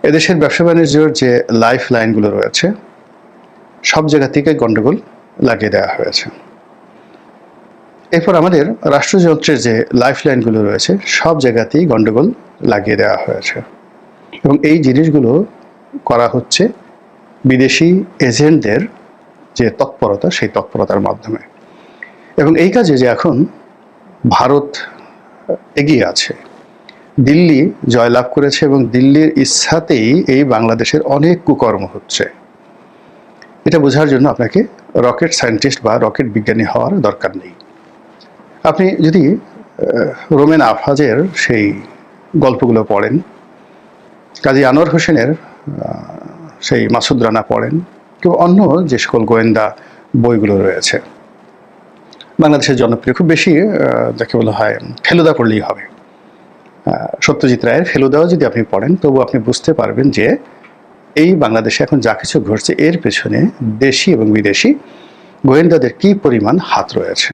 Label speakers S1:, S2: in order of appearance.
S1: এদেশের ব্যবসা বাণিজ্যের যে লাইফ লাইনগুলো রয়েছে সব জায়গা থেকে গন্ডগোল লাগিয়ে দেওয়া হয়েছে। এরপর আমাদের রাষ্ট্রযন্ত্রের যে লাইফ লাইনগুলো রয়েছে সব জায়গাতেই গন্ডগোল লাগিয়ে দেওয়া হয়েছে এবং এই জিনিসগুলো করা হচ্ছে বিদেশি এজেন্টদের যে তৎপরতা সেই তৎপরতার মাধ্যমে। এবং এই কাজে যে এখন ভারত এগিয়ে আছে, দিল্লি জয়লাভ করেছে এবং দিল্লির ইচ্ছাতেই এই বাংলাদেশের অনেক কুকর্ম হচ্ছে, এটা বোঝার জন্য আপনাকে রকেট সায়েন্টিস্ট বা রকেট বিজ্ঞানী হওয়ার দরকার নেই। আপনি যদি রোমেন আফাজের সেই গল্পগুলো পড়েন, কাজী আনোয়ার হোসেনের সেই মাসুদ রানা পড়েন, কেউ অন্য যে সকল গোয়েন্দা বইগুলো রয়েছে বাংলাদেশের জনপ্রিয়, খুব বেশি যাকে বলা হয় ফেলুদা পড়লেই হবে, সত্যজিৎ রায়ের ফেলুদাও যদি আপনি পড়েন তবু আপনি বুঝতে পারবেন যে এই বাংলাদেশে এখন যা কিছু ঘটছে এর পেছনে দেশি এবং বিদেশি গোয়েন্দাদের কি পরিমাণ হাত রয়েছে।